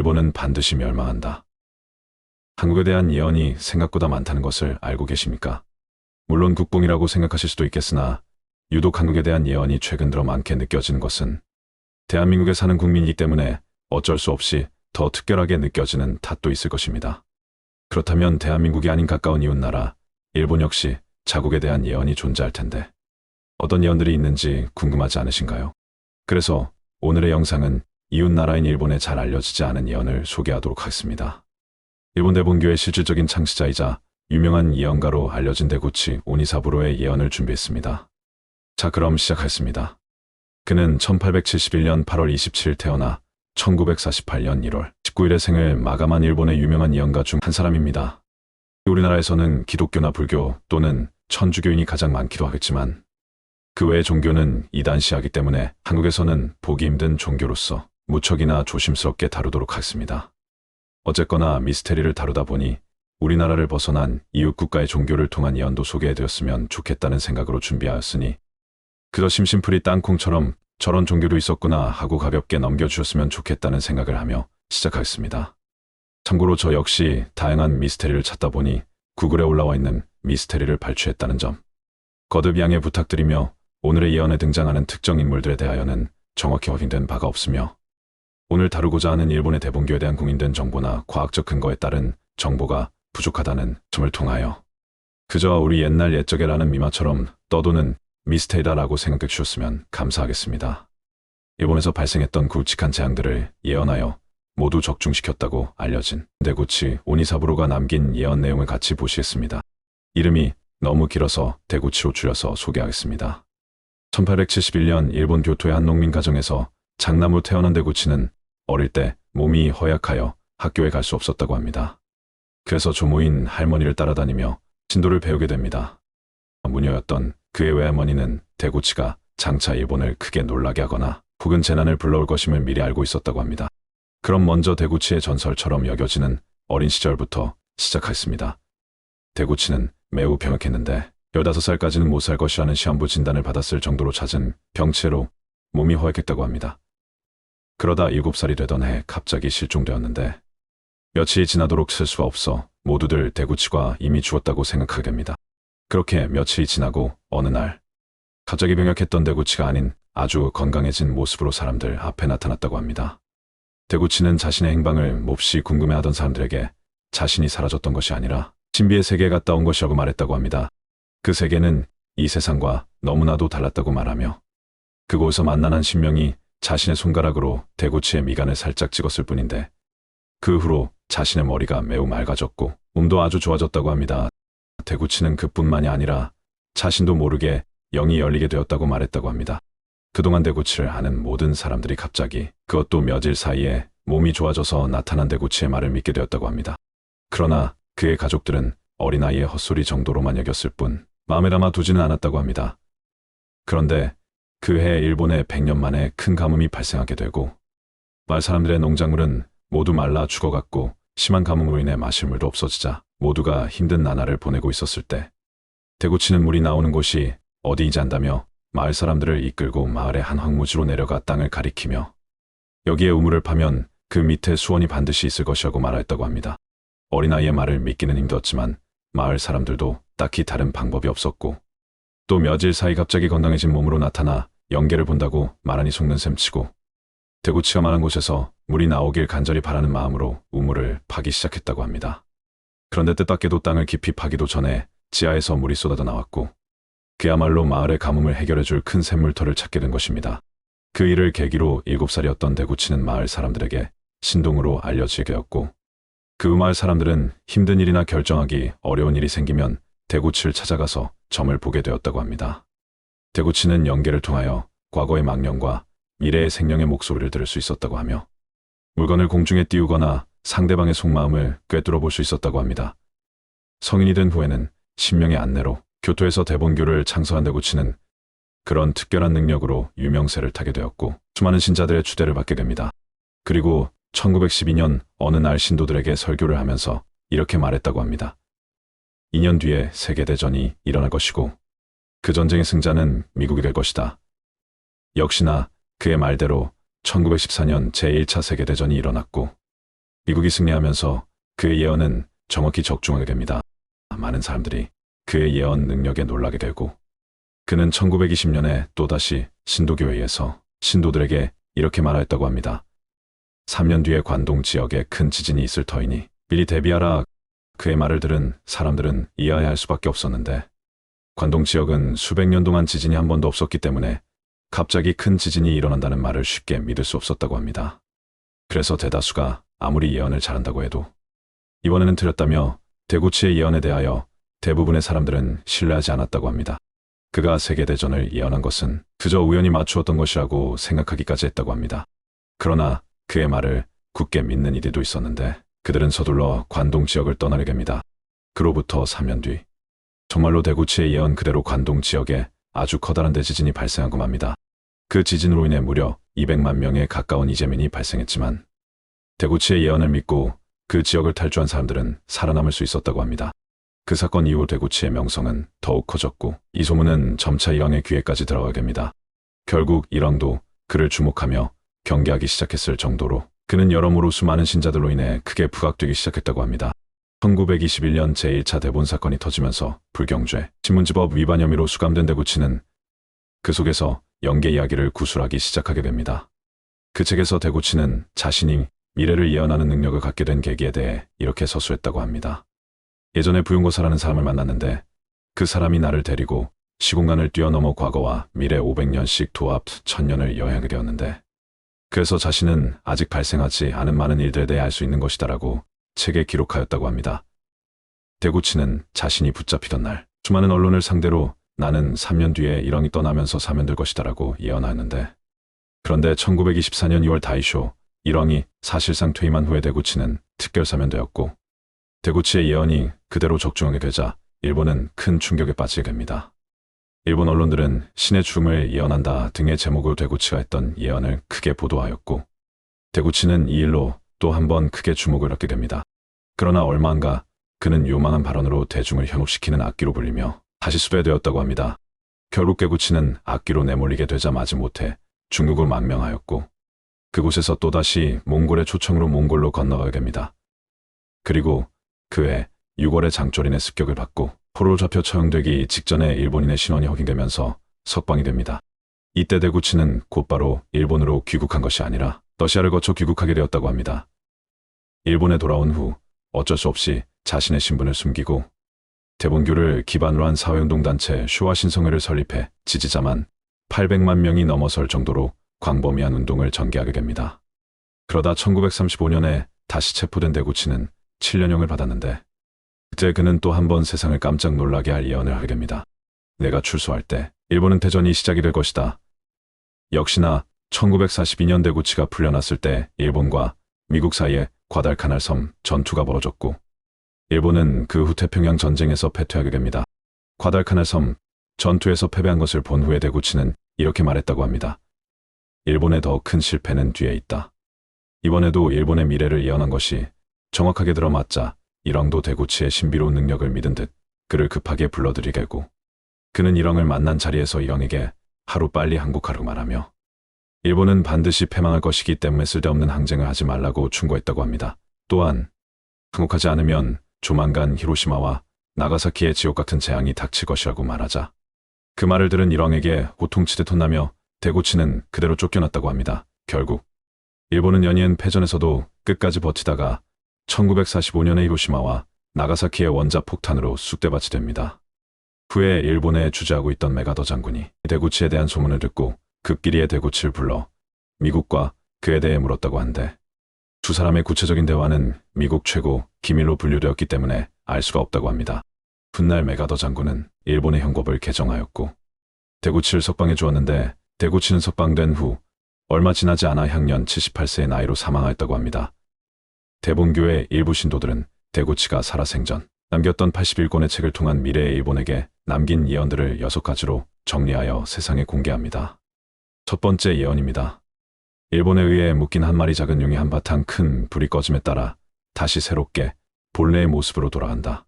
일본은 반드시 멸망한다. 한국에 대한 예언이 생각보다 많다는 것을 알고 계십니까? 물론 국뽕이라고 생각하실 수도 있겠으나 유독 한국에 대한 예언이 최근 들어 많게 느껴지는 것은 대한민국에 사는 국민이기 때문에 어쩔 수 없이 더 특별하게 느껴지는 탓도 있을 것입니다. 그렇다면 대한민국이 아닌 가까운 이웃나라 일본 역시 자국에 대한 예언이 존재할 텐데 어떤 예언들이 있는지 궁금하지 않으신가요? 그래서 오늘의 영상은 이웃나라인 일본에 잘 알려지지 않은 예언을 소개하도록 하겠습니다. 일본 대본교의 실질적인 창시자이자 유명한 예언가로 알려진 데구치 오니사부로의 예언을 준비했습니다. 자, 그럼 시작하겠습니다. 그는 1871년 8월 27일 태어나 1948년 1월 19일의 생을 마감한 일본의 유명한 예언가 중 한 사람입니다. 우리나라에서는 기독교나 불교 또는 천주교인이 가장 많기도 하겠지만 그 외의 종교는 이단시하기 때문에 한국에서는 보기 힘든 종교로서 무척이나 조심스럽게 다루도록 하겠습니다. 어쨌거나 미스테리를 다루다 보니 우리나라를 벗어난 이웃 국가의 종교를 통한 예언도 소개해드렸으면 좋겠다는 생각으로 준비하였으니 그저 심심풀이 땅콩처럼 저런 종교도 있었구나 하고 가볍게 넘겨주셨으면 좋겠다는 생각을 하며 시작하겠습니다. 참고로 저 역시 다양한 미스테리를 찾다 보니 구글에 올라와 있는 미스테리를 발췌했다는 점 거듭 양해 부탁드리며 오늘의 예언에 등장하는 특정 인물들에 대하여는 정확히 확인된 바가 없으며 오늘 다루고자 하는 일본의 대본교에 대한 공인된 정보나 과학적 근거에 따른 정보가 부족하다는 점을 통하여 그저 우리 옛날 옛적에라는 미마처럼 떠도는 미스테리다라고 생각해 주셨으면 감사하겠습니다. 일본에서 발생했던 굵직한 재앙들을 예언하여 모두 적중시켰다고 알려진 데구치 오니사부로가 남긴 예언 내용을 같이 보시겠습니다. 이름이 너무 길어서 데구치로 줄여서 소개하겠습니다. 1871년 일본 교토의 한 농민 가정에서 장남으로 태어난 데구치는 어릴 때 몸이 허약하여 학교에 갈 수 없었다고 합니다. 그래서 조모인 할머니를 따라다니며 진도를 배우게 됩니다. 무녀였던 그의 외할머니는 데구치가 장차 일본을 크게 놀라게 하거나 혹은 재난을 불러올 것임을 미리 알고 있었다고 합니다. 그럼 먼저 데구치의 전설처럼 여겨지는 어린 시절부터 시작하였습니다. 데구치는 매우 병약했는데 15살까지는 못 살 것이라는 시한부 진단을 받았을 정도로 잦은 병치로 몸이 허약했다고 합니다. 그러다 7살이 되던 해 갑자기 실종되었는데 며칠이 지나도록 쓸 수가 없어 모두들 데구치가 이미 죽었다고 생각하게 됩니다. 그렇게 며칠이 지나고 어느 날 갑자기 병약했던 데구치가 아닌 아주 건강해진 모습으로 사람들 앞에 나타났다고 합니다. 데구치는 자신의 행방을 몹시 궁금해하던 사람들에게 자신이 사라졌던 것이 아니라 신비의 세계에 갔다 온 것이라고 말했다고 합니다. 그 세계는 이 세상과 너무나도 달랐다고 말하며 그곳에서 만난 한 신명이 자신의 손가락으로 데구치의 미간을 살짝 찍었을 뿐인데 그 후로 자신의 머리가 매우 맑아졌고 몸도 아주 좋아졌다고 합니다. 데구치는 그뿐만이 아니라 자신도 모르게 영이 열리게 되었다고 말했다고 합니다. 그동안 데구치를 아는 모든 사람들이 갑자기 그것도 며칠 사이에 몸이 좋아져서 나타난 데구치의 말을 믿게 되었다고 합니다. 그러나 그의 가족들은 어린아이의 헛소리 정도로만 여겼을 뿐 마음에 담아 두지는 않았다고 합니다. 그런데 그해 일본에 100년 만에 큰 가뭄이 발생하게 되고 마을 사람들의 농작물은 모두 말라 죽어갔고 심한 가뭄으로 인해 마실 물도 없어지자 모두가 힘든 나날을 보내고 있었을 때 데구치는 물이 나오는 곳이 어디인지 안다며 마을 사람들을 이끌고 마을의 한 황무지로 내려가 땅을 가리키며 여기에 우물을 파면 그 밑에 수원이 반드시 있을 것이라고 말하였다고 합니다. 어린아이의 말을 믿기는 힘들었지만 마을 사람들도 딱히 다른 방법이 없었고 또 며칠 사이 갑자기 건강해진 몸으로 나타나 연계를 본다고 말하니 속는 셈치고 데구치가 말한 곳에서 물이 나오길 간절히 바라는 마음으로 우물을 파기 시작했다고 합니다. 그런데 뜻밖에도 땅을 깊이 파기도 전에 지하에서 물이 쏟아져 나왔고 그야말로 마을의 가뭄을 해결해줄 큰 샘물터를 찾게 된 것입니다. 그 일을 계기로 7살이었던 데구치는 마을 사람들에게 신동으로 알려지게 되었고 그 마을 사람들은 힘든 일이나 결정하기 어려운 일이 생기면 데구치를 찾아가서 점을 보게 되었다고 합니다. 데구치는 연계를 통하여 과거의 망령과 미래의 생명의 목소리를 들을 수 있었다고 하며 물건을 공중에 띄우거나 상대방의 속마음을 꿰뚫어 볼 수 있었다고 합니다. 성인이 된 후에는 신명의 안내로 교토에서 대본교를 창설한 데구치는 그런 특별한 능력으로 유명세를 타게 되었고 수많은 신자들의 추대를 받게 됩니다. 그리고 1912년 어느 날 신도들에게 설교를 하면서 이렇게 말했다고 합니다. 2년 뒤에 세계대전이 일어날 것이고 그 전쟁의 승자는 미국이 될 것이다. 역시나 그의 말대로 1914년 제1차 세계대전이 일어났고 미국이 승리하면서 그의 예언은 정확히 적중하게 됩니다. 많은 사람들이 그의 예언 능력에 놀라게 되고, 그는 1920년에 또다시 신도교회에서 신도들에게 이렇게 말하였다고 합니다. 3년 뒤에 관동 지역에 큰 지진이 있을 터이니 미리 대비하라. 그의 말을 들은 사람들은 이해할 수밖에 없었는데, 관동 지역은 수백 년 동안 지진이 한 번도 없었기 때문에 갑자기 큰 지진이 일어난다는 말을 쉽게 믿을 수 없었다고 합니다. 그래서 대다수가 아무리 예언을 잘한다고 해도 이번에는 틀렸다며 데구치의 예언에 대하여 대부분의 사람들은 신뢰하지 않았다고 합니다. 그가 세계대전을 예언한 것은 그저 우연히 맞추었던 것이라고 생각하기까지 했다고 합니다. 그러나 그의 말을 굳게 믿는 이들도 있었는데, 그들은 서둘러 관동 지역을 떠나려게 합니다. 그로부터 3년 뒤, 정말로 데구치의 예언 그대로 관동 지역에 아주 커다란 대지진이 발생하고 맙니다. 그 지진으로 인해 무려 200만 명에 가까운 이재민이 발생했지만, 데구치의 예언을 믿고 그 지역을 탈주한 사람들은 살아남을 수 있었다고 합니다. 그 사건 이후 데구치의 명성은 더욱 커졌고, 이 소문은 점차 이랑의 귀에까지 들어가게 됩니다. 결국 이랑도 그를 주목하며 경계하기 시작했을 정도로 그는 여러모로 수많은 신자들로 인해 크게 부각되기 시작했다고 합니다. 1921년 제1차 대본 사건이 터지면서 불경죄, 신문지법 위반 혐의로 수감된 데구치는 그 속에서 영계 이야기를 구술하기 시작하게 됩니다. 그 책에서 데구치는 자신이 미래를 예언하는 능력을 갖게 된 계기에 대해 이렇게 서술했다고 합니다. 예전에 부용고사라는 사람을 만났는데, 그 사람이 나를 데리고 시공간을 뛰어넘어 과거와 미래 500년씩 도합 1000년을 여행하게 되었는데, 그래서 자신은 아직 발생하지 않은 많은 일들에 대해 알 수 있는 것이다라고 책에 기록하였다고 합니다. 데구치는 자신이 붙잡히던 날, 수많은 언론을 상대로 나는 3년 뒤에 일왕이 떠나면서 사면될 것이다라고 예언하였는데, 그런데 1924년 2월 다이쇼, 일왕이 사실상 퇴임한 후에 데구치는 특별 사면되었고, 데구치의 예언이 그대로 적중하게 되자 일본은 큰 충격에 빠지게 됩니다. 일본 언론들은 신의 죽음을 예언한다 등의 제목으로 데구치가 했던 예언을 크게 보도하였고, 데구치는 이 일로 또 한 번 크게 주목을 얻게 됩니다. 그러나 얼마 안가 그는 요망한 발언으로 대중을 현혹시키는 악기로 불리며 다시 수배되었다고 합니다. 결국 데구치는 악기로 내몰리게 되자 마지못해 중국을 망명하였고, 그곳에서 또다시 몽골의 초청으로 몽골로 건너가게 됩니다. 그리고 그해 6월에 장조린의 습격을 받고 포로로 잡혀 처형되기 직전에 일본인의 신원이 확인되면서 석방이 됩니다. 이때 데구치는 곧바로 일본으로 귀국한 것이 아니라 러시아를 거쳐 귀국하게 되었다고 합니다. 일본에 돌아온 후 어쩔 수 없이 자신의 신분을 숨기고 대본교를 기반으로 한 사회운동단체 쇼와신성회를 설립해 지지자만 800만 명이 넘어설 정도로 광범위한 운동을 전개하게 됩니다. 그러다 1935년에 다시 체포된 데구치는 7년형을 받았는데, 그때 그는 또 한 번 세상을 깜짝 놀라게 할 예언을 하게 됩니다. 내가 출소할 때 일본은 대전이 시작이 될 것이다. 역시나 1942년 데구치가 풀려났을 때 일본과 미국 사이에 과달카날 섬 전투가 벌어졌고, 일본은 그 후 태평양 전쟁에서 패퇴하게 됩니다. 과달카날 섬 전투에서 패배한 것을 본 후에 데구치는 이렇게 말했다고 합니다. 일본의 더 큰 실패는 뒤에 있다. 이번에도 일본의 미래를 예언한 것이 정확하게 들어맞자 일왕도 데구치의 신비로운 능력을 믿은 듯 그를 급하게 불러들이게고, 그는 일왕을 만난 자리에서 일왕에게 하루빨리 항복하라고 말하며 일본은 반드시 패망할 것이기 때문에 쓸데없는 항쟁을 하지 말라고 충고했다고 합니다. 또한 항복하지 않으면 조만간 히로시마와 나가사키의 지옥 같은 재앙이 닥칠 것이라고 말하자, 그 말을 들은 일왕에게 호통치듯 혼나며 데구치는 그대로 쫓겨났다고 합니다. 결국 일본은 연이은 패전에서도 끝까지 버티다가 1945년에 히로시마와 나가사키의 원자 폭탄으로 쑥대밭이 됩니다. 후에 일본에 주재하고 있던 메가더 장군이 데구치에 대한 소문을 듣고 급기리에 데구치를 불러 미국과 그에 대해 물었다고 한데, 두 사람의 구체적인 대화는 미국 최고 기밀로 분류되었기 때문에 알 수가 없다고 합니다. 훗날 메가더 장군은 일본의 형법을 개정하였고 데구치를 석방해 주었는데, 데구치는 석방된 후 얼마 지나지 않아 향년 78세의 나이로 사망하였다고 합니다. 대본교의 일부 신도들은 데구치가 살아생전 남겼던 81권의 책을 통한 미래의 일본에게 남긴 예언들을 6가지로 정리하여 세상에 공개합니다. 첫 번째 예언입니다. 일본에 의해 묶인 한 마리 작은 용이 한바탕 큰 불이 꺼짐에 따라 다시 새롭게 본래의 모습으로 돌아간다.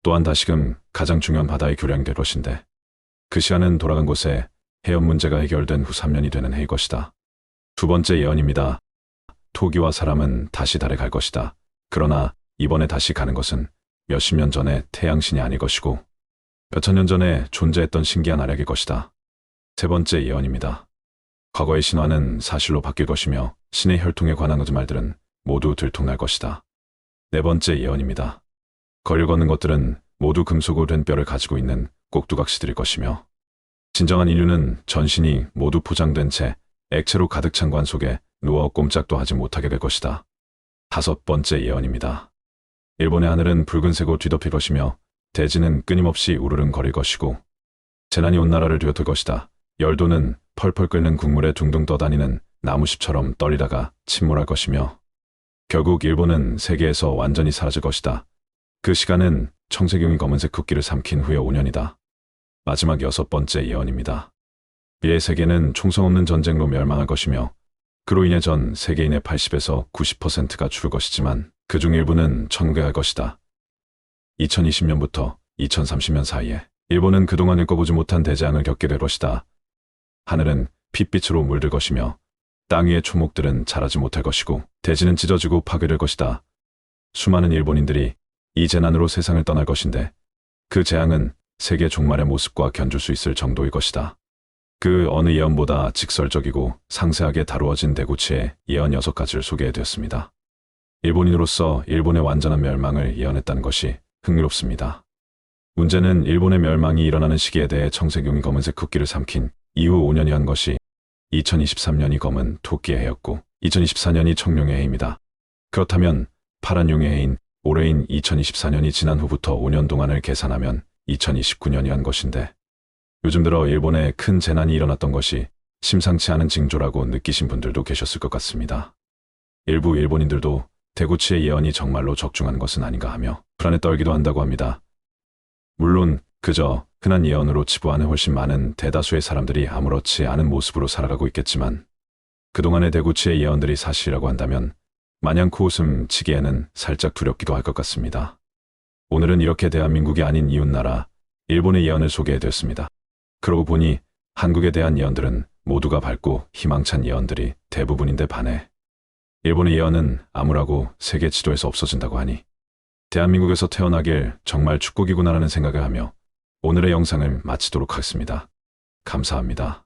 또한 다시금 가장 중요한 바다의 교량이 될 것인데, 그 시간은 돌아간 곳에 해협 문제가 해결된 후 3년이 되는 해일 것이다. 두 번째 예언입니다. 토기와 사람은 다시 달에 갈 것이다. 그러나 이번에 다시 가는 것은 몇십 년 전의 태양신이 아닐 것이고 몇천 년 전에 존재했던 신기한 알약일 것이다. 세 번째 예언입니다. 과거의 신화는 사실로 바뀔 것이며 신의 혈통에 관한 거짓말들은 모두 들통날 것이다. 네 번째 예언입니다. 거리를 걷는 것들은 모두 금속으로 된 뼈를 가지고 있는 꼭두각시들일 것이며 진정한 인류는 전신이 모두 포장된 채 액체로 가득 찬 관 속에 누워 꼼짝도 하지 못하게 될 것이다. 다섯 번째 예언입니다. 일본의 하늘은 붉은색으로 뒤덮일 것이며 대지는 끊임없이 우르릉거릴 것이고 재난이 온 나라를 뒤덮을 것이다. 열도는 펄펄 끓는 국물에 둥둥 떠다니는 나무숲처럼 떨리다가 침몰할 것이며 결국 일본은 세계에서 완전히 사라질 것이다. 그 시간은 청세경이 검은색 국기를 삼킨 후에 5년이다. 마지막 여섯 번째 예언입니다. 미래의 세계는 총성 없는 전쟁으로 멸망할 것이며 그로 인해 전 세계인의 80에서 90%가 죽을 것이지만 그중 일부는 천국에 갈 것이다. 2020년부터 2030년 사이에 일본은 그동안 겪어보지 못한 대재앙을 겪게 될 것이다. 하늘은 핏빛으로 물들 것이며 땅 위의 초목들은 자라지 못할 것이고 대지는 찢어지고 파괴될 것이다. 수많은 일본인들이 이 재난으로 세상을 떠날 것인데 그 재앙은 세계 종말의 모습과 견줄 수 있을 정도일 것이다. 그 어느 예언보다 직설적이고 상세하게 다루어진 대구치의 예언 6가지를 소개해드렸습니다. 일본인으로서 일본의 완전한 멸망을 예언했다는 것이 흥미롭습니다. 문제는 일본의 멸망이 일어나는 시기에 대해 청세경이 검은색 국기를 삼킨 이후 5년이 한 것이 2023년이 검은 토끼의 해였고 2024년이 청룡의 해입니다. 그렇다면 파란 용의 해인 올해인 2024년이 지난 후부터 5년 동안을 계산하면 2029년이 한 것인데 요즘 들어 일본에 큰 재난이 일어났던 것이 심상치 않은 징조라고 느끼신 분들도 계셨을 것 같습니다. 일부 일본인들도 대구치의 예언이 정말로 적중한 것은 아닌가 하며 불안에 떨기도 한다고 합니다. 물론 그저 흔한 예언으로 치부하는 훨씬 많은 대다수의 사람들이 아무렇지 않은 모습으로 살아가고 있겠지만 그동안의 대구치의 예언들이 사실이라고 한다면 마냥 코웃음 치기에는 살짝 두렵기도 할 것 같습니다. 오늘은 이렇게 대한민국이 아닌 이웃나라 일본의 예언을 소개해드렸습니다. 그러고 보니 한국에 대한 예언들은 모두가 밝고 희망찬 예언들이 대부분인데 반해 일본의 예언은 암울하고 세계 지도에서 없어진다고 하니 대한민국에서 태어나길 정말 축복이구나라는 생각을 하며 오늘의 영상을 마치도록 하겠습니다. 감사합니다.